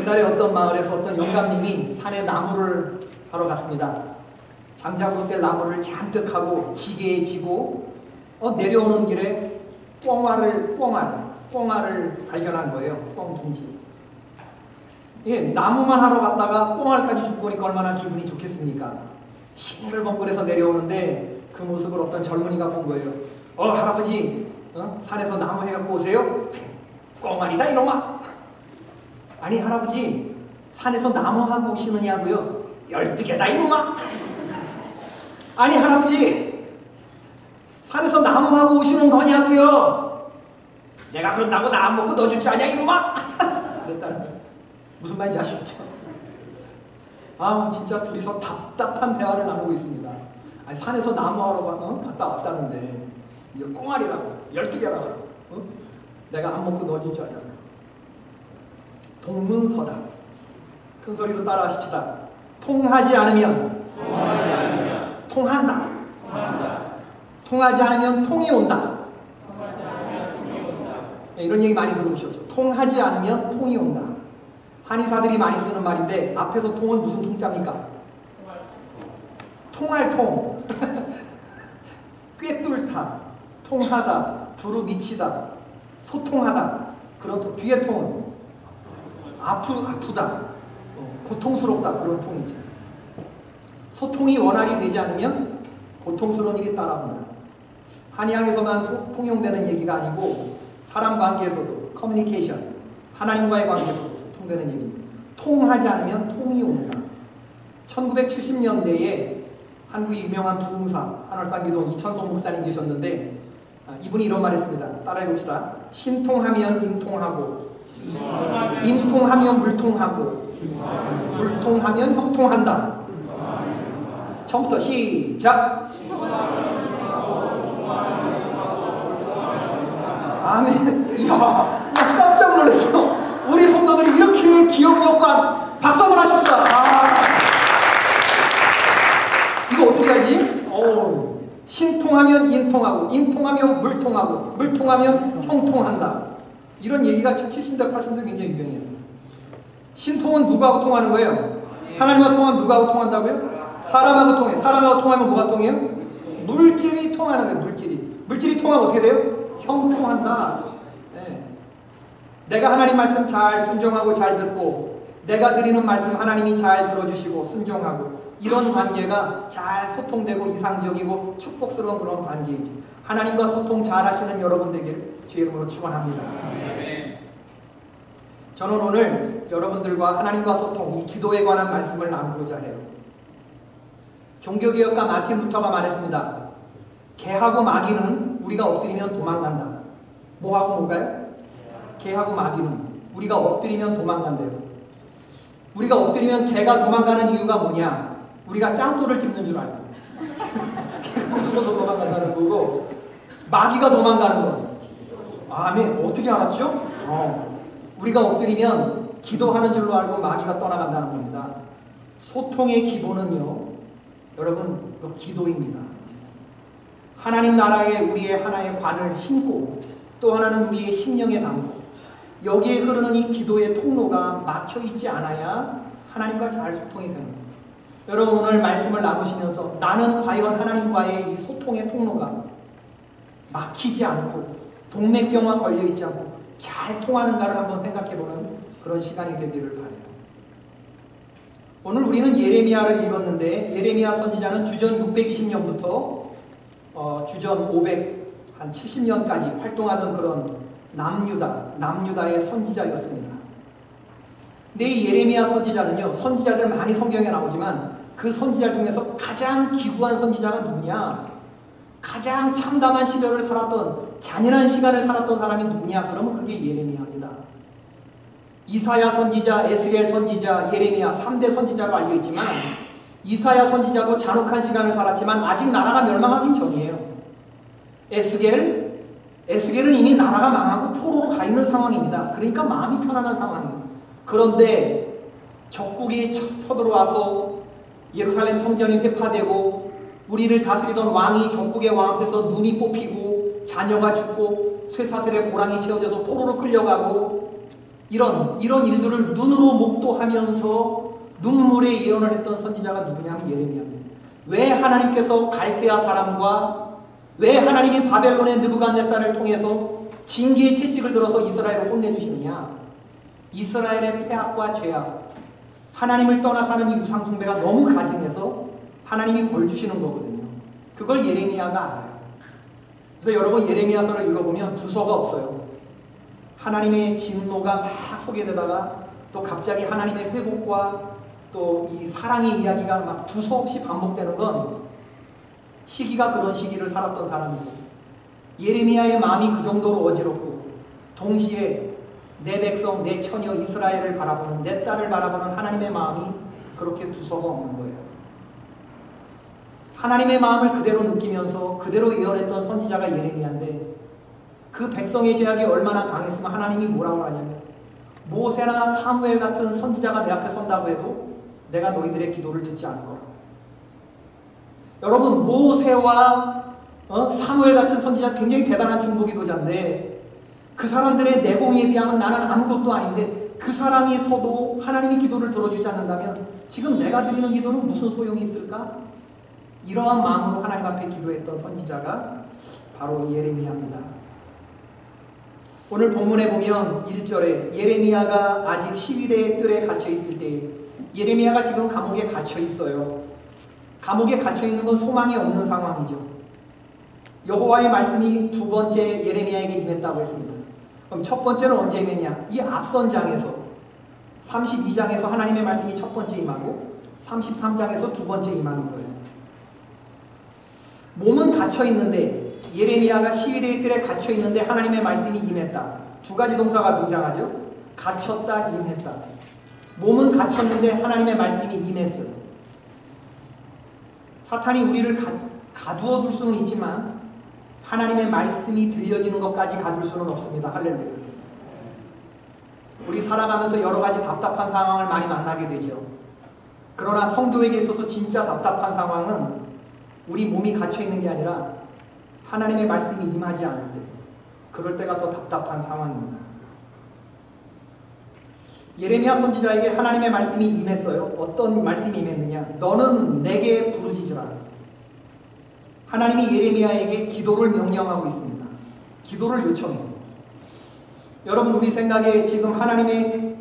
옛날에 어떤 마을에서 어떤 영감님이 산에 나무를 하러 갔습니다. 장작으로 뗄 나무를 잔뜩 하고 지게에 지고 내려오는 길에 꽁알을 발견한 거예요. 꽁둥지. 예, 나무만 하러 갔다가 꽁알까지 주고 보니까 얼마나 기분이 좋겠습니까? 싱글벙글해서 내려오는데 그 모습을 어떤 젊은이가 본 거예요. 할아버지, 산에서 나무 해갖고 오세요? 꽁알이다 이놈아! 아니 할아버지, 산에서 나무 하고 오시느냐고요? 12개다 이놈아! 아니 할아버지, 산에서 나무 하고 오시는 거냐고요? 내가 그런다고 나 안 먹고 너 줄 줄 아냐 이놈아! 그랬다는 거예요. 무슨 말인지 아시겠죠? 진짜 둘이서 답답한 대화를 나누고 있습니다. 아니, 산에서 나무하러 갔다 왔다는데 이거 꽁알이라고 12개라고 내가 안 먹고 넣어줄 줄 아냐고. 동문서다. 큰 소리로 따라 하십시다. 통하지 않으면 통한다. 통하지 않으면 통이 온다. 네, 이런 얘기 많이 들어보셨죠? 통하지 않으면 통이 온다. 한의사들이 많이 쓰는 말인데 앞에서 통은 무슨 통자입니까? 통할통. 꿰뚫다, 통하다, 두루 미치다, 소통하다. 그런 통. 뒤에 통은 아프다, 고통스럽다. 그런 통이죠. 소통이 원활히 되지 않으면 고통스러운 일이 따라옵니다. 한의학에서만 통용되는 얘기가 아니고 사람 관계에서도 커뮤니케이션, 하나님과의 관계에서도 소통되는 얘기입니다. 통하지 않으면 통이 옵니다. 1970년대에 한국의 유명한 부흥사 한월산기도 이천성 목사님 계셨는데 이분이 이런 말 했습니다. 따라해봅시다. 신통하면 인통하고 인통하면 물통하고 물통하면 형통한다. 처음부터 시작. 아멘. 이야, 깜짝 놀랐어. 우리 성도들이 이렇게 기억력과 박수 한번 하십시다. 이거 어떻게 하지? 신통하면 인통하고 인통하면 물통하고 물통하면 형통한다. 이런 얘기가 70대 80대 굉장히 유명했어요. 신통은 누구하고 통하는 거예요? 하나님과 통하면 누구하고 통한다고요? 사람하고 통해. 사람하고 통하면 뭐가 통해요? 물질이 통하는 거예요. 물질이 통하면 어떻게 돼요? 형통한다. 네. 내가 하나님 말씀 잘 순종하고 잘 듣고 내가 드리는 말씀 하나님이 잘 들어주시고 순종하고 이런 관계가 잘 소통되고 이상적이고 축복스러운 그런 관계이지. 하나님과 소통 잘 하시는 여러분 되기를 주의 이름으로 축원합니다. 저는 오늘 여러분들과 하나님과 소통, 이 기도에 관한 말씀을 나누고자 해요. 종교개혁가 마틴 루터가 말했습니다. 개하고 마귀는 우리가 엎드리면 도망간다. 뭐하고 뭔가요? 개하고 마귀는 우리가 엎드리면 도망간대요. 우리가 엎드리면 개가 도망가는 이유가 뭐냐? 우리가 짱돌을 짚는 줄 알고 개가 무서워서 도망간다는 거고 마귀가 도망가는 거. 아멘. 어떻게 알았죠? 우리가 엎드리면 기도하는 줄로 알고 마귀가 떠나간다는 겁니다. 소통의 기본은요, 여러분, 기도입니다. 하나님 나라에 우리의 하나의 관을 심고 또 하나는 우리의 심령에 담고 여기에 흐르는 이 기도의 통로가 막혀있지 않아야 하나님과 잘 소통이 되는 겁니다. 여러분 오늘 말씀을 나누시면서 나는 과연 하나님과의 이 소통의 통로가 막히지 않고 동맥경화 걸려있지 않고 잘 통하는가를 한번 생각해보는 그런 시간이 되기를 바라요. 오늘 우리는 예레미야를 읽었는데 예레미야 선지자는 주전 620년부터 주전 570년까지 활동하던 그런 남유다의 선지자였습니다. 근데 이 예레미야 선지자는요, 선지자들 많이 성경에 나오지만 그 선지자 중에서 가장 기구한 선지자가 누구냐? 가장 참담한 시절을 살았던, 잔인한 시간을 살았던 사람이 누구냐? 그러면 그게 예레미야입니다. 이사야 선지자, 에스겔 선지자, 예레미야 3대 선지자로 알려있지만 이사야 선지자도 잔혹한 시간을 살았지만 아직 나라가 멸망하기 전이에요. 에스겔은 이미 나라가 망하고 포로로 가 있는 상황입니다. 그러니까 마음이 편안한 상황이에요. 그런데 적국이 쳐들어와서 예루살렘 성전이 회파되고 우리를 다스리던 왕이 적국의 왕 앞에서 눈이 뽑히고 자녀가 죽고 쇠사슬에 고랑이 채워져서 포로로 끌려가고 이런 일들을 눈으로 목도하면서 눈물의 예언을 했던 선지자가 누구냐면 예레미야입니다. 왜 하나님께서 갈대아 사람과 왜 하나님이 바벨론의 느부갓네살을 통해서 징계의 채찍을 들어서 이스라엘을 혼내주시느냐? 이스라엘의 폐악과 죄악, 하나님을 떠나 사는 이 우상숭배가 너무 가증해서 하나님이 벌 주시는 거거든요. 그걸 예레미야가 알아요. 그래서 여러분 예레미야서를 읽어보면 두서가 없어요. 하나님의 진노가 막 소개되다가 또 갑자기 하나님의 회복과 또 이 사랑의 이야기가 막 두서없이 반복되는 건 시기가 그런 시기를 살았던 사람이고, 예레미야의 마음이 그 정도로 어지럽고 동시에 내 백성, 내 처녀 이스라엘을 바라보는, 내 딸을 바라보는 하나님의 마음이 그렇게 두서가 없는 거예요. 하나님의 마음을 그대로 느끼면서 그대로 예언했던 선지자가 예레미야인데, 그 백성의 죄악이 얼마나 강했으면 하나님이 뭐라고 하냐면, 모세나 사무엘 같은 선지자가 내 앞에 선다고 해도 내가 너희들의 기도를 듣지 않을 거라. 여러분, 모세와 사무엘 같은 선지자 굉장히 대단한 중보기도자인데, 그 사람들의 내공에 비하면 나는 아무것도 아닌데 그 사람이 서도 하나님이 기도를 들어주지 않는다면 지금 내가 드리는 기도는 무슨 소용이 있을까? 이러한 마음으로 하나님 앞에 기도했던 선지자가 바로 예레미야입니다. 오늘 본문에 보면 1절에 예레미야가 아직 12대의 뜰에 갇혀 있을 때, 예레미야가 지금 감옥에 갇혀 있어요. 감옥에 갇혀 있는 건 소망이 없는 상황이죠. 여호와의 말씀이 두 번째 예레미야에게 임했다고 했습니다. 그럼 첫 번째는 언제 임했냐? 이 앞선 장에서 32장에서 하나님의 말씀이 첫 번째 임하고 33장에서 두 번째 임하는 거예요. 몸은 갇혀 있는데, 예레미야가 시위대의 뜰에 갇혀 있는데 하나님의 말씀이 임했다. 두 가지 동사가 등장하죠. 갇혔다, 임했다. 몸은 갇혔는데 하나님의 말씀이 임했어요. 사탄이 우리를 가두어 둘 수는 있지만 하나님의 말씀이 들려지는 것까지 가둘 수는 없습니다. 할렐루야. 우리 살아가면서 여러 가지 답답한 상황을 많이 만나게 되죠. 그러나 성도에게 있어서 진짜 답답한 상황은 우리 몸이 갇혀 있는 게 아니라 하나님의 말씀이 임하지 않을 때, 그럴 때가 더 답답한 상황입니다. 예레미야 선지자에게 하나님의 말씀이 임했어요. 어떤 말씀이 임했느냐? 너는 내게 부르짖으라. 하나님이 예레미야에게 기도를 명령하고 있습니다. 기도를 요청해요. 여러분, 우리 생각에 지금 하나님의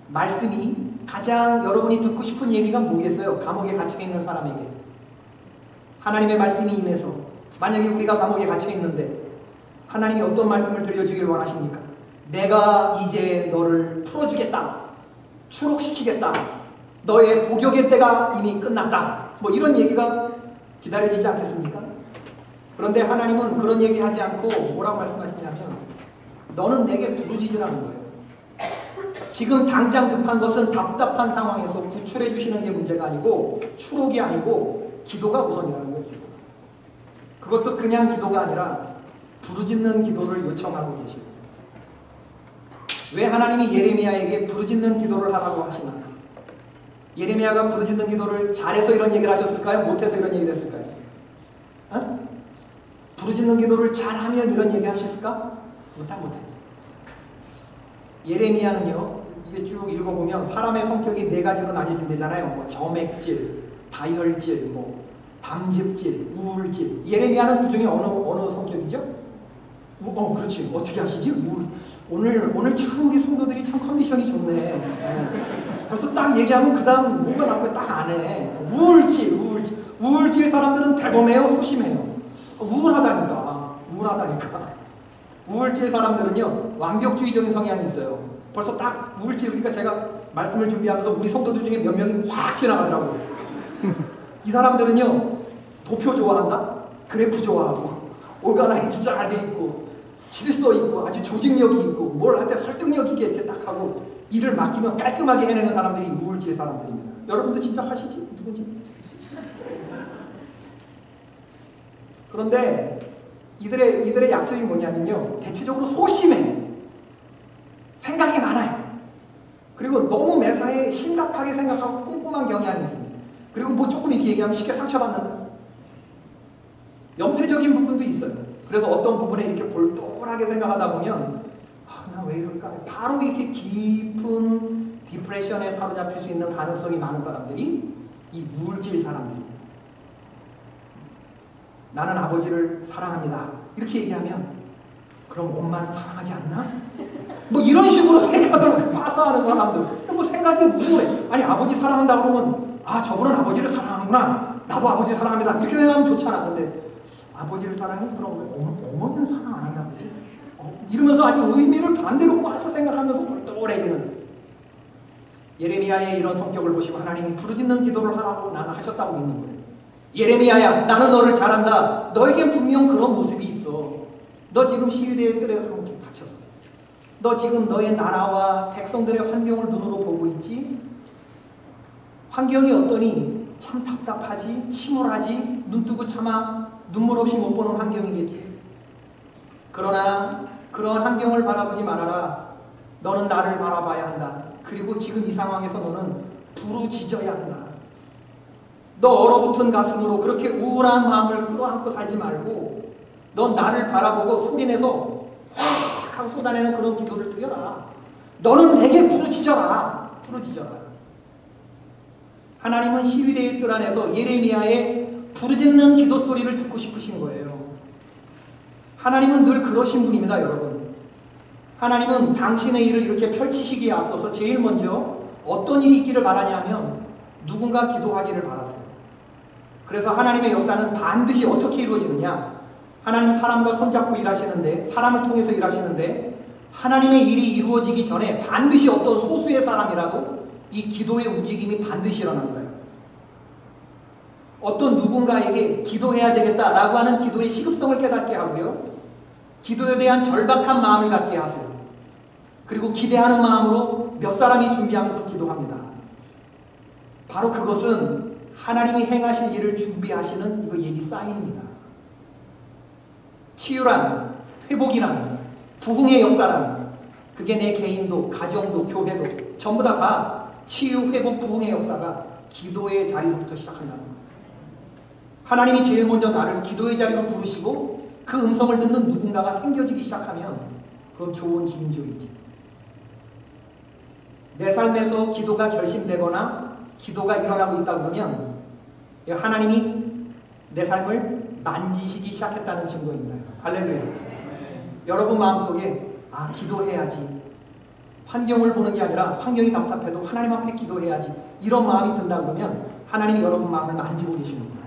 말씀이 가장 여러분이 듣고 싶은 얘기가 뭐겠어요? 감옥에 갇혀 있는 사람에게 하나님의 말씀이 임해서, 만약에 우리가 감옥에 갇혀 있는데 하나님이 어떤 말씀을 들려주길 원하십니까? 내가 이제 너를 풀어주겠다, 추록시키겠다, 너의 복역의 때가 이미 끝났다, 뭐 이런 얘기가 기다려지지 않겠습니까? 그런데 하나님은 그런 얘기 하지 않고 뭐라고 말씀하시냐면, 너는 내게 부르짖으라는 거예요. 지금 당장 급한 것은 답답한 상황에서 구출해 주시는 게 문제가 아니고, 추록이 아니고 기도가 우선이라는 거예요. 기도. 그것도 그냥 기도가 아니라 부르짖는 기도를 요청하고 계시고, 왜 하나님이 예레미야에게 부르짖는 기도를 하라고 하시나? 예레미야가 부르짖는 기도를 잘해서 이런 얘기를 하셨을까요? 못해서 이런 얘기를 했을까요? 부르짖는 기도를 잘하면 이런 얘기 하셨을까? 못하지. 예레미야는요, 이게 쭉 읽어보면 사람의 성격이 네 가지로 나뉘어진대잖아요. 뭐 점액질, 다혈질, 뭐 담즙질, 우울질. 예레미야는 그 중에 어느 성격이죠? 그렇지. 어떻게 하시지? 오늘 참 우리 성도들이 참 컨디션이 좋네. 벌써 딱 얘기하면 그 다음 뭐가 나올 거 딱 안 해. 우울질 사람들은 대범해요, 소심해요. 우울하다니까. 우울질 사람들은요, 완벽주의적인 성향이 있어요. 벌써 딱 우울질, 그러니까 제가 말씀을 준비하면서 우리 성도들 중에 몇 명이 확 지나가더라고요. 이 사람들은요, 도표 좋아한다? 그래프 좋아하고, 올가나이즈 잘 돼 있고, 질서 있고, 아주 조직력이 있고, 뭘 할 때 설득력 있게 이렇게 딱 하고, 일을 맡기면 깔끔하게 해내는 사람들이 우울질 사람들입니다. 여러분도 진짜 하시지? 누군지? 그런데 이들의 약점이 뭐냐면요, 대체적으로 소심해. 생각이 많아요. 그리고 너무 매사에 심각하게 생각하고 꼼꼼한 경향이 있습니다. 그리고 뭐 조금 이렇게 얘기하면 쉽게 상처받는다. 염세적인 부분도 있어요. 그래서 어떤 부분에 이렇게 볼똘하게 생각하다 보면 나 왜 이럴까? 바로 이렇게 깊은 디프레션에 사로잡힐 수 있는 가능성이 많은 사람들이 이 물질 사람들이에요. 나는 아버지를 사랑합니다. 이렇게 얘기하면 그럼 엄마는 사랑하지 않나? 뭐 이런 식으로 생각을 빠서 하는 사람들. 뭐 생각이 무서워해. 아니 아버지 사랑한다 그러면 아 저분은 아버지를 사랑하는구나. 나도 아버지 사랑합니다. 이렇게 생각하면 좋잖아. 근데 아버지를 사랑해? 그럼 어머니는 사랑 안 한다 그러지? 이러면서 아주 의미를 반대로 꽈서 생각하면서 똘똘해지는 예레미야의 이런 성격을 보시고 하나님이 부르짖는 기도를 하라고 나는 하셨다고 믿는 거예요. 예레미야야 나는 너를 잘한다. 너에겐 분명 그런 모습이 있어. 너 지금 시위대의 뜰에 함께 갇혔어. 너 지금 너의 나라와 백성들의 환경을 눈으로 보고 있지? 환경이 어떠니? 참 답답하지? 침울하지? 눈뜨고 참아 눈물 없이 못 보는 환경이겠지. 그러나 그런 환경을 바라보지 말아라. 너는 나를 바라봐야 한다. 그리고 지금 이 상황에서 너는 부르짖어야 한다. 너 얼어붙은 가슴으로 그렇게 우울한 마음을 끌어안고 살지 말고 넌 나를 바라보고 소리내서 확 하고 쏟아내는 그런 기도를 드려라. 너는 내게 부르짖어라. 부르짖어라. 하나님은 시위대의 뜰 안에서 예레미야의 부르짖는 기도 소리를 듣고 싶으신 거예요. 하나님은 늘 그러신 분입니다, 여러분. 하나님은 당신의 일을 이렇게 펼치시기에 앞서서 제일 먼저 어떤 일이 있기를 바라냐면 누군가 기도하기를 바라세요. 그래서 하나님의 역사는 반드시 어떻게 이루어지느냐? 하나님 사람과 손잡고 일하시는데, 사람을 통해서 일하시는데 하나님의 일이 이루어지기 전에 반드시 어떤 소수의 사람이라도 이 기도의 움직임이 반드시 일어나는 거예요. 어떤 누군가에게 기도해야 되겠다라고 하는 기도의 시급성을 깨닫게 하고요. 기도에 대한 절박한 마음을 갖게 하세요. 그리고 기대하는 마음으로 몇 사람이 준비하면서 기도합니다. 바로 그것은 하나님이 행하실 일을 준비하시는 이거 예비 사인입니다. 치유란, 회복이란, 부흥의 역사란 그게 내 개인도, 가정도, 교회도 전부 다가 치유, 회복, 부흥의 역사가 기도의 자리부터 시작한다는 겁니다. 하나님이 제일 먼저 나를 기도의 자리로 부르시고 그 음성을 듣는 누군가가 생겨지기 시작하면 그건 좋은 징조이지. 내 삶에서 기도가 결심되거나 기도가 일어나고 있다 그러면 하나님이 내 삶을 만지시기 시작했다는 증거입니다. 할렐루야. 여러분 마음속에 아 기도해야지. 환경을 보는 게 아니라 환경이 답답해도 하나님 앞에 기도해야지. 이런 마음이 든다 그러면 하나님이 여러분 마음을 만지고 계시는 거예요.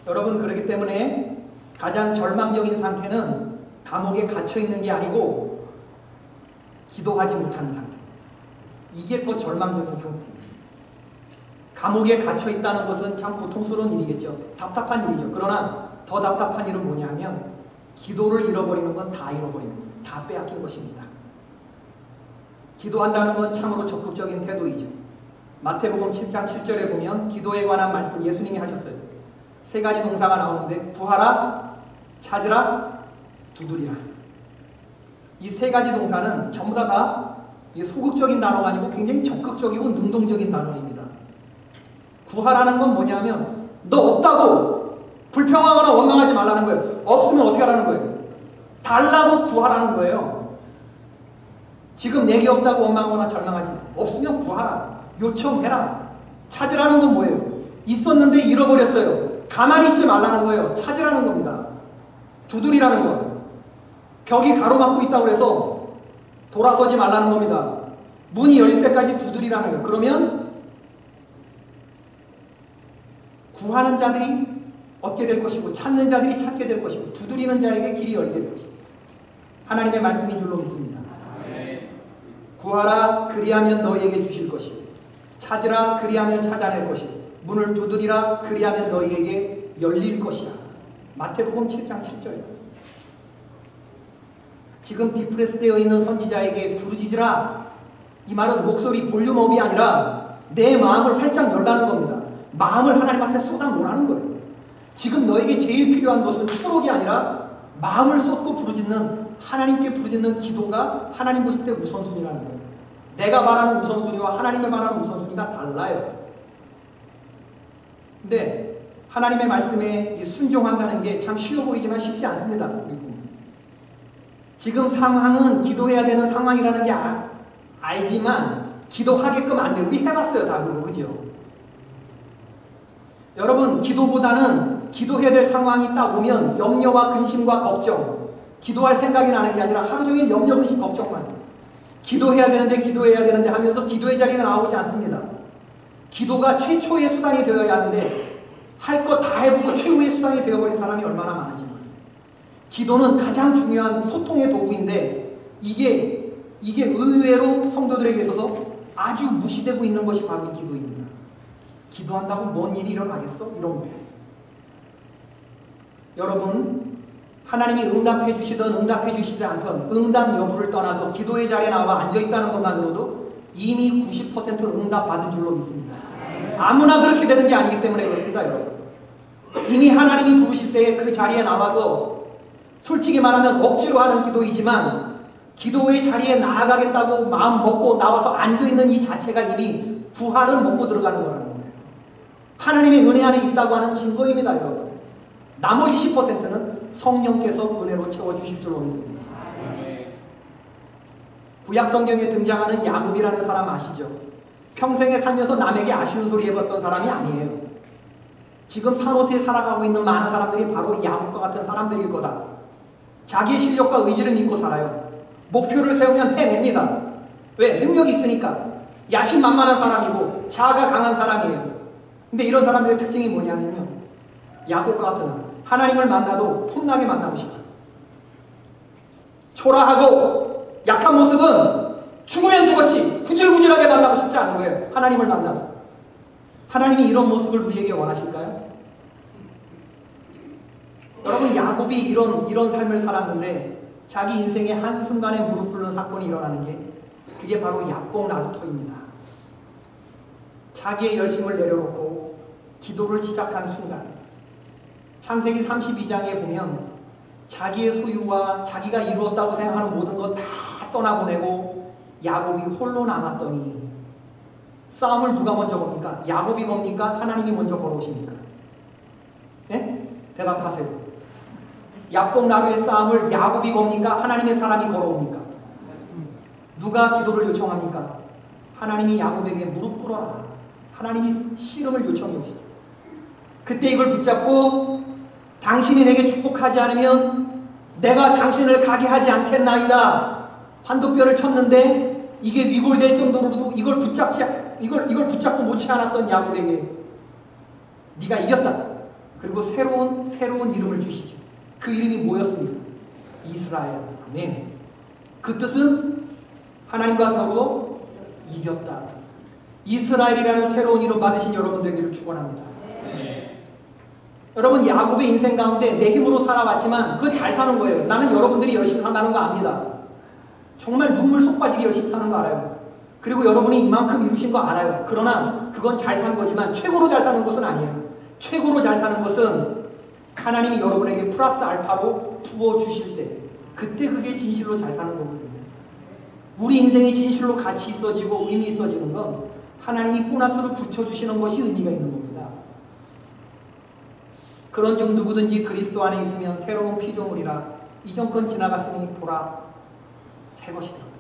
여러분 그렇기 때문에 가장 절망적인 상태는 감옥에 갇혀있는 게 아니고 기도하지 못하는 상태. 이게 더 절망적인 상태입니다. 감옥에 갇혀있다는 것은 참 고통스러운 일이겠죠. 답답한 일이죠. 그러나 더 답답한 일은 뭐냐면 기도를 잃어버리는 건 다 잃어버리는 거예요. 다 빼앗긴 것입니다. 기도한다는 건 참으로 적극적인 태도이죠. 마태복음 7장 7절에 보면 기도에 관한 말씀 예수님이 하셨어요. 세 가지 동사가 나오는데 구하라, 찾으라, 두드리라. 이 세 가지 동사는 전부 다 소극적인 단어가 아니고 굉장히 적극적이고 능동적인 단어입니다. 구하라는 건 뭐냐면 너 없다고 불평하거나 원망하지 말라는 거예요. 없으면 어떻게 하라는 거예요? 달라고 구하라는 거예요. 지금 내게 없다고 원망하거나 절망하지 마. 없으면 구하라. 요청해라. 찾으라는 건 뭐예요? 있었는데 잃어버렸어요. 가만히 있지 말라는 거예요. 찾으라는 겁니다. 두드리라는 거예요. 벽이 가로막고 있다고 해서 돌아서지 말라는 겁니다. 문이 열릴 때까지 두드리라는 거예요. 그러면 구하는 자들이 얻게 될 것이고 찾는 자들이 찾게 될 것이고 두드리는 자에게 길이 열리게 될 것입니다. 하나님의 말씀인 줄로 믿습니다. 구하라 그리하면 너희에게 주실 것이고 찾으라 그리하면 찾아낼 것이고 문을 두드리라 그리하면 너희에게 열릴 것이다. 마태복음 7장 7절. 지금 디프레스되어 있는 선지자에게 부르짖으라. 이 말은 목소리 볼륨업이 아니라 내 마음을 활짝 열라는 겁니다. 마음을 하나님 앞에 쏟아놓으라는 거예요. 지금 너에게 제일 필요한 것은 초록이 아니라 마음을 쏟고 부르짖는 하나님께 부르짖는 기도가 하나님 보실 때 우선순위라는 거예요. 내가 말하는 우선순위와 하나님의 말하는 우선순위가 달라요. 근데 하나님의 말씀에 순종한다는 게 참 쉬워 보이지만 쉽지 않습니다. 지금 상황은 기도해야 되는 상황이라는 게 알지만 기도하게끔 안 돼. 우리 해봤어요, 다 그거, 그죠? 여러분, 기도보다는 기도해야 될 상황이 딱 오면 염려와 근심과 걱정, 기도할 생각이 나는 게 아니라 하루 종일 염려, 근심, 걱정만. 기도해야 되는데 하면서 기도의 자리는 나오지 않습니다. 기도가 최초의 수단이 되어야 하는데 할 거 다 해보고 최후의 수단이 되어버린 사람이 얼마나 많은지. 기도는 가장 중요한 소통의 도구인데 이게 의외로 성도들에게 있어서 아주 무시되고 있는 것이 바로 이 기도입니다. 기도한다고 뭔 일이 일어나겠어? 이런 거. 여러분, 하나님이 응답해 주시든 응답해 주시지 않든 응답 여부를 떠나서 기도의 자리에 나와 앉아있다는 것만으로도 이미 90% 응답 받은 줄로 믿습니다. 아무나 그렇게 되는 게 아니기 때문에 그렇습니다, 여러분. 이미 하나님이 부르실 때에 그 자리에 나와서 솔직히 말하면 억지로 하는 기도이지만 기도의 자리에 나아가겠다고 마음 먹고 나와서 앉아있는 이 자체가 이미 부활은 먹고 들어가는 거라는 거예요. 하나님의 은혜 안에 있다고 하는 증거입니다, 여러분. 나머지 10%는 성령께서 은혜로 채워주실 줄로 믿습니다. 구약 성경에 등장하는 야곱이라는 사람 아시죠? 평생에 살면서 남에게 아쉬운 소리 해봤던 사람이 아니에요. 지금 산호세에 살아가고 있는 많은 사람들이 바로 야곱과 같은 사람들일 거다. 자기의 실력과 의지를 믿고 살아요. 목표를 세우면 해냅니다. 왜? 능력이 있으니까. 야심만만한 사람이고 자아가 강한 사람이에요. 근데 이런 사람들의 특징이 뭐냐면요, 야곱과 같은 하나님을 만나도 폼나게 만나고 싶어요. 초라하고 약한 모습은 죽으면 죽었지 구질구질하게 만나고 싶지 않은 거예요. 하나님을 만나도. 하나님이 이런 모습을 우리에게 원하실까요? 여러분, 야곱이 이런 삶을 살았는데 자기 인생의 한순간에 무릎 꿇는 사건이 일어나는 게 그게 바로 야곱 나루터입니다. 자기의 열심을 내려놓고 기도를 시작한 순간, 창세기 32장에 보면 자기의 소유와 자기가 이루었다고 생각하는 모든 것 다 떠나보내고 야곱이 홀로 남았더니 싸움을 누가 먼저 겁니까? 야곱이 겁니까? 하나님이 먼저 걸어오십니까? 네? 대답하세요. 야곱 나루의 싸움을 야곱이 겁니까? 하나님의 사람이 걸어옵니까? 누가 기도를 요청합니까? 하나님이 야곱에게 무릎 꿇어라. 하나님이 씨름을 요청해 오시죠. 그때 이걸 붙잡고 당신이 내게 축복하지 않으면 내가 당신을 가게 하지 않겠나이다. 환도뼈를 쳤는데 이게 위골될 정도로도 이걸 붙잡고 놓지 않았던 야곱에게 네가 이겼다. 그리고 새로운 이름을 주시죠. 그 이름이 뭐였습니까? 이스라엘. 아멘. 그 뜻은 하나님과 겨루어 이겼다. 이스라엘이라는 새로운 이름 받으신 여러분 되기를 축원합니다. 여러분, 야곱의 인생 가운데 내 힘으로 살아왔지만 그거 잘 사는 거예요. 나는 여러분들이 열심히 산다는 거 압니다. 정말 눈물 쏙 빠지게 열심히 사는 거 알아요. 그리고 여러분이 이만큼 이루신 거 알아요. 그러나 그건 잘 사는 거지만 최고로 잘 사는 것은 아니에요. 최고로 잘 사는 것은 하나님이 여러분에게 플러스 알파로 부어주실 때, 그때 그게 진실로 잘 사는 거거든요. 우리 인생이 진실로 가치 있어지고 의미 있어지는 건 하나님이 보너스를 붙여주시는 것이 의미가 있는 겁니다. 그런즉 누구든지 그리스도 안에 있으면 새로운 피조물이라 이전 건 지나갔으니 보라 새 것이 들어간다.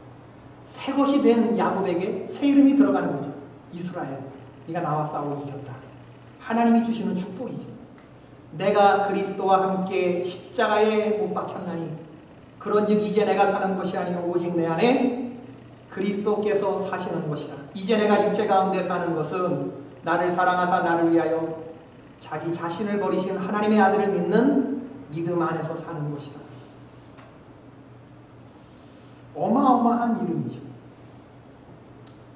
새 것이 된 야곱에게 새 이름이 들어가는 거죠. 이스라엘. 네가 나와 싸우고 이겼다. 하나님이 주시는 축복이죠. 내가 그리스도와 함께 십자가에 못 박혔나니 그런즉 이제 내가 사는 것이 아니요 오직 내 안에 그리스도께서 사시는 것이라. 이제 내가 육체 가운데 사는 것은 나를 사랑하사 나를 위하여 자기 자신을 버리신 하나님의 아들을 믿는 믿음 안에서 사는 것이라. 어마어마한 이름이죠.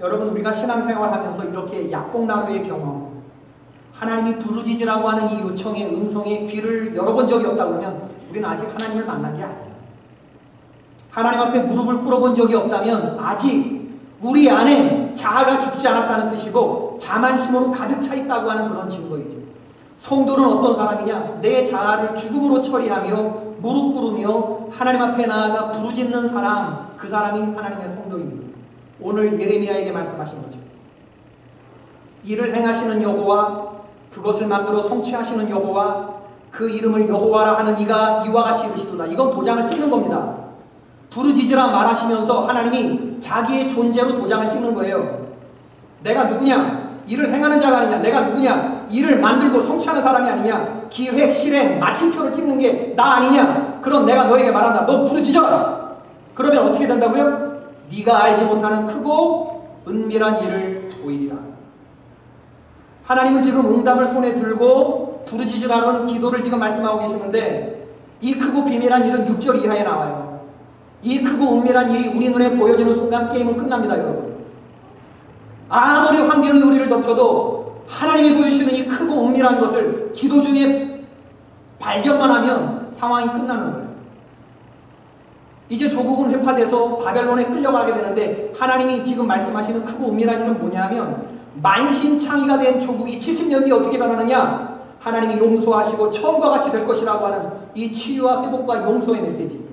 여러분, 우리가 신앙생활하면서 이렇게 약봉나루의 경험, 하나님이 부르짖으라고 하는 이 요청의 음성에 귀를 열어본 적이 없다 그러면 우리는 아직 하나님을 만난 게 아니에요. 하나님 앞에 무릎을 꿇어본 적이 없다면 아직 우리 안에 자아가 죽지 않았다는 뜻이고 자만심으로 가득 차 있다고 하는 그런 증거이죠. 성도는 어떤 사람이냐? 내 자아를 죽음으로 처리하며 무릎 꿇으며 하나님 앞에 나아가 부르짖는 사람, 그 사람이 하나님의 성도입니다. 오늘 예레미야에게 말씀하신 거죠. 이를 행하시는 여호와, 그것을 만들어 성취하시는 여호와, 그 이름을 여호와라 하는 이가 이와 같이 이르시도다. 이건 도장을 찍는 겁니다. 부르짖으라 말하시면서 하나님이 자기의 존재로 도장을 찍는 거예요. 내가 누구냐? 이를 행하는 자가 아니냐? 내가 누구냐? 이를 만들고 성취하는 사람이 아니냐? 기획, 실행, 마침표를 찍는 게 나 아니냐? 그럼 내가 너에게 말한다. 너 부르짖어라. 그러면 어떻게 된다고요? 네가 알지 못하는 크고 은밀한 일을 보이리라. 하나님은 지금 응답을 손에 들고 부르짖으라는 기도를 지금 말씀하고 계시는데, 이 크고 비밀한 일은 6절 이하에 나와요. 이 크고 은밀한 일이 우리 눈에 보여지는 순간 게임은 끝납니다, 여러분. 아무리 환경이 우리를 덮쳐도 하나님이 보여주시는 이 크고 은밀한 것을 기도 중에 발견만 하면 상황이 끝나는 거예요. 이제 조국은 회파돼서 바벨론에 끌려가게 되는데, 하나님이 지금 말씀하시는 크고 은밀한 일은 뭐냐면, 만신창이가 된 조국이 70년 뒤에 어떻게 변하느냐? 하나님이 용서하시고 처음과 같이 될 것이라고 하는 이 치유와 회복과 용서의 메시지.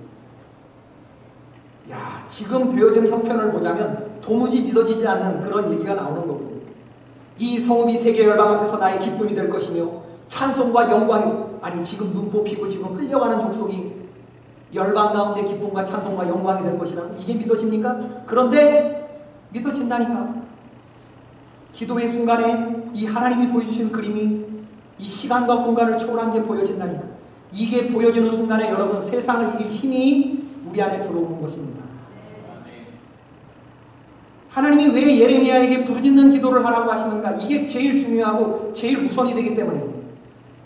야, 지금 되어지는 형편을 보자면 도무지 믿어지지 않는 그런 얘기가 나오는 거거든요. 이 성읍이 세계 열방 앞에서 나의 기쁨이 될 것이며 찬송과 영광이, 아니 지금 눈 뽑히고 지금 끌려가는 족속이 열방 가운데 기쁨과 찬송과 영광이 될 것이라, 이게 믿어집니까? 그런데 믿어진다니까. 기도의 순간에 이 하나님이 보여주신 그림이 이 시간과 공간을 초월한 게 보여진다니까. 이게 보여지는 순간에 여러분, 세상을 이길 힘이 우리 안에 들어오는 것입니다. 하나님이 왜 예레미야에게 부르짖는 기도를 하라고 하시는가? 이게 제일 중요하고 제일 우선이 되기 때문에.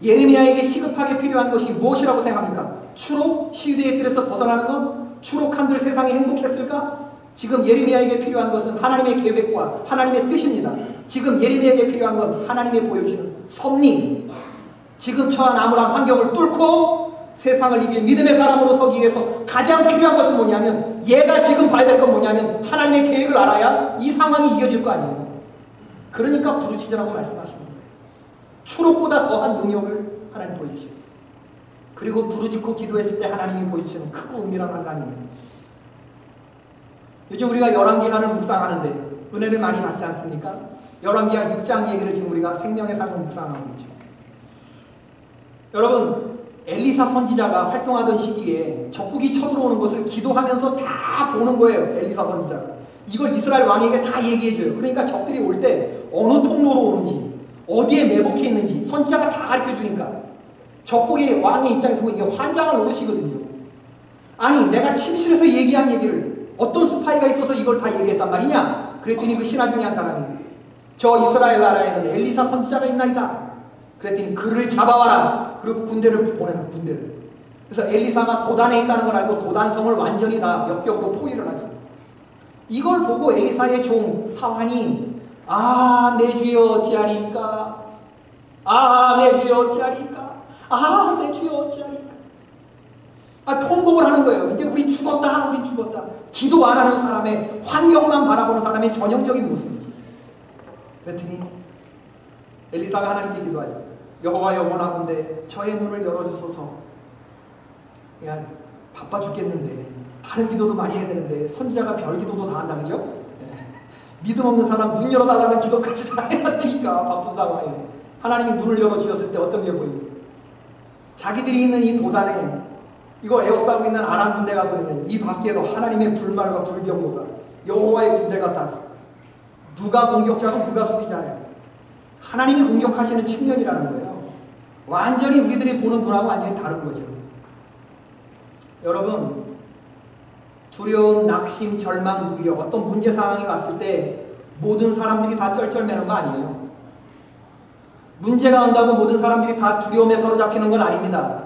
예레미야에게 시급하게 필요한 것이 무엇이라고 생각합니까? 추록? 시대의 틀에서 벗어나는 것? 추록한들 세상이 행복했을까? 지금 예레미야에게 필요한 것은 하나님의 계획과 하나님의 뜻입니다. 지금 예레미야에게 필요한 건 하나님의 보여주시는 섭리. 지금 처한 암울한 환경을 뚫고 세상을 이길 믿음의 사람으로 서기 위해서 가장 필요한 것은 뭐냐면, 얘가 지금 봐야 될 건 뭐냐면 하나님의 계획을 알아야 이 상황이 이겨질 거 아니에요. 그러니까 부르짖으라고 말씀하시는 거예요. 추록보다 더한 능력을 하나님 보여주시고, 그리고 부르짖고 기도했을 때 하나님이 보여주시는 크고 은밀한 환상입니다. 요즘 우리가 열왕기하를 묵상하는데 은혜를 많이 받지 않습니까? 열왕기하 6장 얘기를 지금 우리가 생명의 삶을 묵상하고 있죠. 여러분, 엘리사 선지자가 활동하던 시기에 적국이 쳐들어오는 것을 기도하면서 다 보는 거예요. 엘리사 선지자가. 이걸 이스라엘 왕에게 다 얘기해줘요. 그러니까 적들이 올 때 어느 통로로 오는지, 어디에 매복해 있는지 선지자가 다 가르쳐주니까 적국의 왕의 입장에서 보면 이게 환장을 오르시거든요. 아니, 내가 침실에서 얘기한 얘기를 어떤 스파이가 있어서 이걸 다 얘기했단 말이냐? 그랬더니 그 신하 중에 한 사람이, 저 이스라엘 나라에는 엘리사 선지자가 있나이다. 그랬더니 그를 잡아와라. 그리고 군대를 보내는, 군대를. 그래서 엘리사가 도단에 있다는 걸 알고 도단성을 완전히 다 역격으로 포위를 하죠. 이걸 보고 엘리사의 종 사환이, 아, 내 주여 어찌하리까? 아, 내 주여 어찌하리까? 아, 내 주여 어찌하리까? 아, 통곡을 하는 거예요. 이제 우리 죽었다, 우리 죽었다. 기도 안 하는 사람의, 환경만 바라보는 사람의 전형적인 모습이죠. 그랬더니 엘리사가 하나님께 기도하죠. 여호와 영원하건대 저의 눈을 열어주소서. 그냥 바빠 죽겠는데 다른 기도도 많이 해야 되는데 선지자가 별 기도도 다 한다, 그죠? 네. 믿음 없는 사람 눈 열어달라는 기도까지 다 해야 되니까 바쁜 상황에 하나님이 눈을 열어주셨을 때 어떤 게 보입니까? 자기들이 있는 이 도단에 이거 에워싸고 있는 아람 군대가 보면 이 밖에도 하나님의 불말과 불병거가 여호와의 군대가 다, 누가 공격자고 누가 수비자예요. 하나님이 공격하시는 측면이라는 거예요. 완전히 우리들이 보는 분하고 완전히 다른 거죠. 여러분, 두려움, 낙심, 절망, 무기력, 어떤 문제 상황이 왔을 때 모든 사람들이 다 쩔쩔매는 거 아니에요. 문제가 온다고 모든 사람들이 다 두려움에 사로잡히는 건 아닙니다.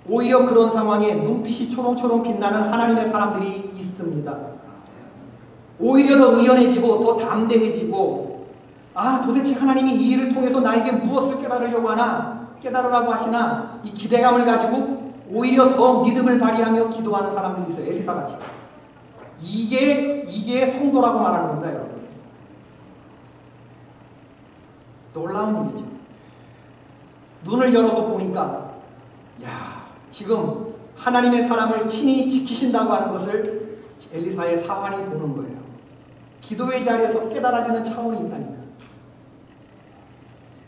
오히려 그런 상황에 눈빛이 초롱초롱 빛나는 하나님의 사람들이 있습니다. 오히려 더 의연해지고 더 담대해지고, 아, 도대체 하나님이 이 일을 통해서 나에게 무엇을 깨달으려고 하나, 깨달으라고 하시나, 이 기대감을 가지고 오히려 더 믿음을 발휘하며 기도하는 사람들이 있어요. 엘리사같이. 이게 성도라고 말하는 겁니다, 여러분. 놀라운 일이죠. 눈을 열어서 보니까, 야, 지금 하나님의 사람을 친히 지키신다고 하는 것을 엘리사의 사환이 보는 거예요. 기도의 자리에서 깨달아지는 차원이 있다니까.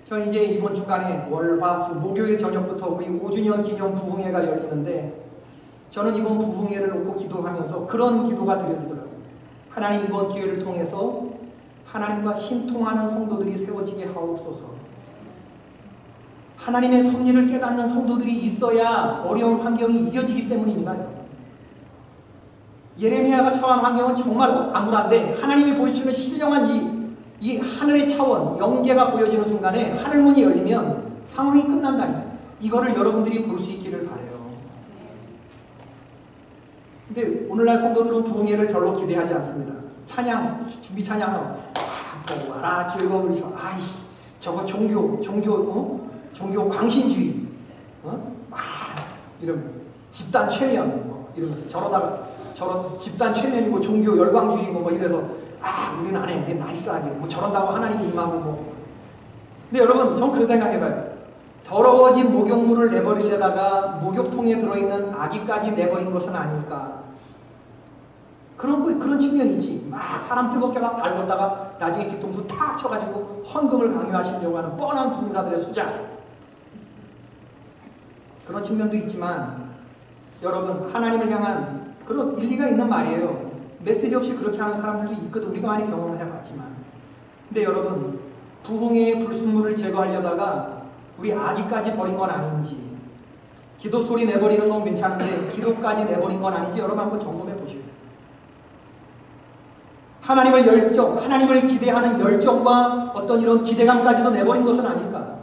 저 이제 이번 주간에 월, 화, 수, 목요일 저녁부터 우리 5주년 기념 부흥회가 열리는데, 저는 이번 부흥회를 놓고 기도하면서 그런 기도가 드려지더라고요. 하나님, 이번 기회를 통해서 하나님과 신통하는 성도들이 세워지게 하옵소서. 하나님의 섭리를 깨닫는 성도들이 있어야 어려운 환경이 이겨지기 때문입니다. 예레미야가 처한 환경은 정말 암울한데 하나님이 보여주시는 신령한 이 하늘의 차원, 영계가 보여지는 순간에 하늘문이 열리면 상황이 끝난다니, 이거를 여러분들이 볼 수 있기를 바라요. 근데 오늘날 성도들은 부흥회를 별로 기대하지 않습니다. 찬양, 준비 찬양하고 보고 와라 즐거움을 아이씨 저거 종교 광신주의, 이런 집단 최면 이러면서 저런 집단 최면이고 종교 열광주의고 뭐 이래서 우리는 안 해, 이게 나이스하게 뭐 저런다고 하나님이 임하고 뭐. 근데 여러분, 전 그런 생각해봐요. 더러워진 목욕물을 내버리려다가 목욕통에 들어있는 아기까지 내버린 것은 아닐까. 그런 측면이 있지. 막 사람 뜨겁게 막 달궜다가 나중에 뒤통수 탁 쳐가지고 헌금을 강요하시려고 하는 뻔한 군사들의 수작. 그런 측면도 있지만 여러분, 하나님을 향한 그런 일리가 있는 말이에요. 메시지 없이 그렇게 하는 사람들도 있거든. 우리가 많이 경험을 해봤지만. 근데 여러분, 부흥회의 불순물을 제거하려다가 우리 아기까지 버린 건 아닌지, 기도 소리 내버리는 건 괜찮은데 기도까지 내버린 건 아닌지 여러분 한번 점검해 보시고요. 하나님을 기대하는 열정과 어떤 이런 기대감까지도 내버린 것은 아닐까.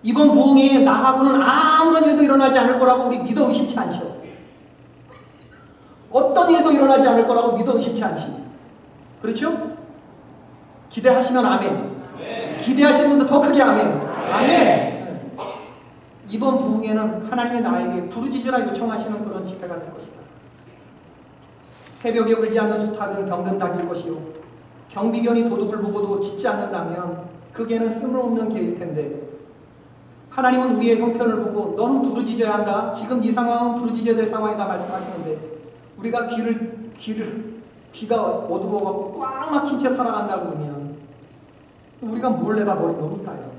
이번 부흥회에 나하고는 아무런 일도 일어나지 않을 거라고 우리 믿어 의심치 않죠. 어떤 일도 일어나지 않을 거라고 믿어 의심치 않지. 그렇죠? 기대하시면 아멘. 기대하시는 분도 더 크게 아멘. 아멘. 이번 부흥회는 하나님의 나에게 부르짖으라 요청하시는 그런 집회가 될 것이다. 새벽에 울지 않는 수탉은 병든 닭일 것이요, 경비견이 도둑을 보고도 짖지 않는다면 그 개는 쓸모없는 개일 텐데, 하나님은 우리의 형편을 보고 너는 부르짖어야 한다, 지금 네 상황은 부르짖어야 될 상황이다 말씀하시는데, 우리가 귀가 어두워갖고 꽉 막힌 채 살아간다고 그러면 우리가 뭘 내다버린 겁니까요?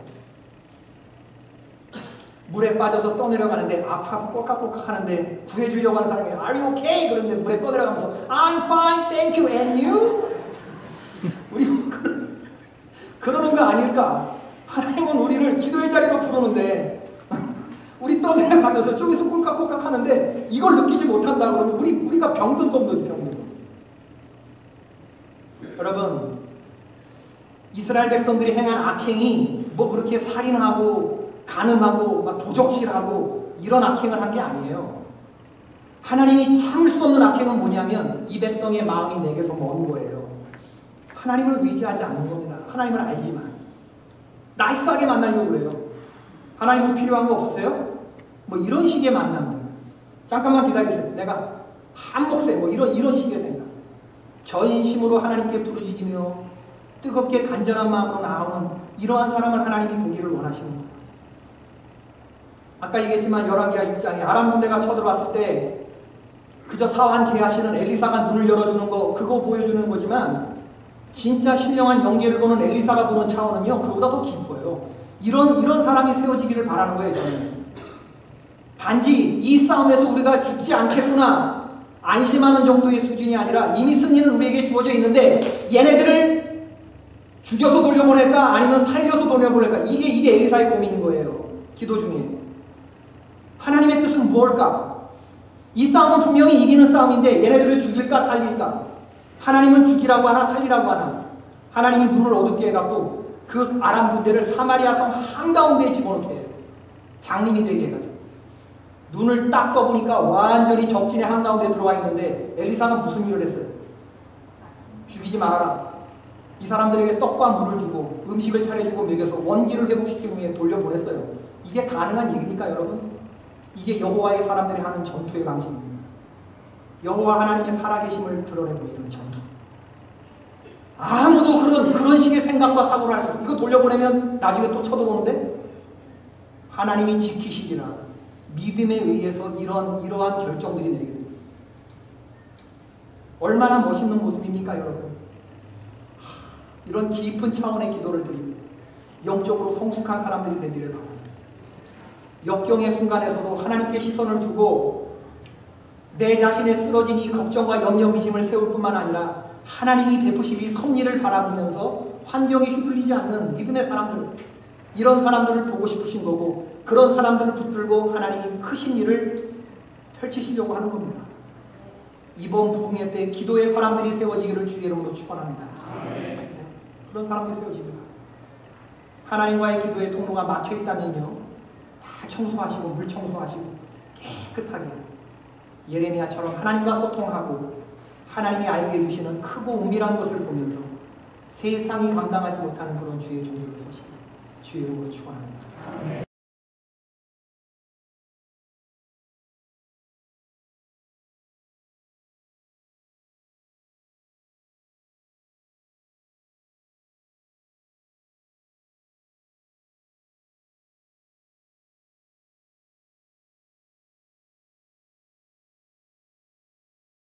물에 빠져서 떠내려가는데 아파서 꼴깍꼴깍 하는데 구해주려고 하는 사람이 Are you okay? 그런데 물에 떠내려가면서 I'm fine, thank you, and you? 우리 그러는 거 아닐까? 하나님은 우리를 기도의 자리로 부르는데 우리 떠내려가면서 저기서 꼴깍꼴깍 하는데 이걸 느끼지 못한다고 그러면 우리가 병든 성도지, 병든. 여러분, 이스라엘 백성들이 행한 악행이 뭐 그렇게 살인하고 간음하고 막 도적질하고 이런 악행을 한 게 아니에요. 하나님이 참을 수 없는 악행은 뭐냐면 이 백성의 마음이 내게서 먼 거예요. 하나님을 의지하지 않는 겁니다. 하나님을 알지만 나이스하게 만나려고 그래요. 하나님은 필요한 거 없으세요? 뭐 이런 식의 만남. 잠깐만 기다리세요. 내가 한 몫에 뭐 이런 식의 생각. 전심으로 하나님께 부르짖으며 뜨겁게 간절한 마음으로 나오는 이러한 사람을 하나님이 보기를 원하시는 거예요. 아까 얘기했지만 열왕기하 6장에 아람 군대가 쳐들어왔을 때 그저 사환 계하시는 엘리사가 눈을 열어주는 거, 그거 보여주는 거지만 진짜 신령한 영계를 보는 엘리사가 보는 차원은요, 그보다 더 깊어요. 이런 사람이 세워지기를 바라는 거예요, 저는. 단지 이 싸움에서 우리가 죽지 않겠구나 안심하는 정도의 수준이 아니라 이미 승리는 우리에게 주어져 있는데 얘네들을 죽여서 돌려보낼까 아니면 살려서 돌려보낼까, 이게 엘리사의 고민인 거예요. 기도 중에. 하나님의 뜻은 무엇일까? 이 싸움은 분명히 이기는 싸움인데 얘네들을 죽일까 살릴까? 하나님은 죽이라고 하나 살리라고 하나? 하나님이 눈을 어둡게 해갖고 그 아람 군대를 사마리아 성 한가운데에 집어넣게 해요. 장님이 되게 해가지고. 눈을 딱 떠보니까 완전히 적진의 한가운데 들어와 있는데 엘리사가 무슨 일을 했어요? 죽이지 말아라. 이 사람들에게 떡과 물을 주고 음식을 차려주고 먹여서 원기를 회복시킨 후에 돌려보냈어요. 이게 가능한 얘기입니까, 여러분? 이게 여호와의 사람들이 하는 전투의 방식입니다. 여호와 하나님의 살아계심을 드러내고 있는 전투. 아무도 그런 식의 생각과 사고를 할 수 없어요. 이거 돌려보내면 나중에 또 쳐들어오는데 하나님이 지키시리라. 믿음에 의해서 이러한 결정들이 내리게 됩니다. 얼마나 멋있는 모습입니까, 여러분? 이런 깊은 차원의 기도를 드립니다. 영적으로 성숙한 사람들이 되기를 바랍니다. 역경의 순간에서도 하나님께 시선을 두고 내 자신의 쓰러진 이 걱정과 염려 의심을 세울 뿐만 아니라 하나님이 베푸시기 섭리를 바라보면서 환경에 휘둘리지 않는 믿음의 사람들, 이런 사람들을 보고 싶으신 거고, 그런 사람들을 붙들고 하나님이 크신 일을 펼치시려고 하는 겁니다. 이번 부흥회 때 기도의 사람들이 세워지기를 주의 이름으로 축원합니다. 그런 사람들이 세워집니다. 하나님과의 기도의 통로가 막혀 있다면요, 다 청소하시고 물 청소하시고 깨끗하게 예레미야처럼 하나님과 소통하고 하나님이 알게 해주시는 크고 은밀한 것을 보면서 세상이 감당하지 못하는 그런 주의 종들을 서시기 주의 이름으로 축원합니다.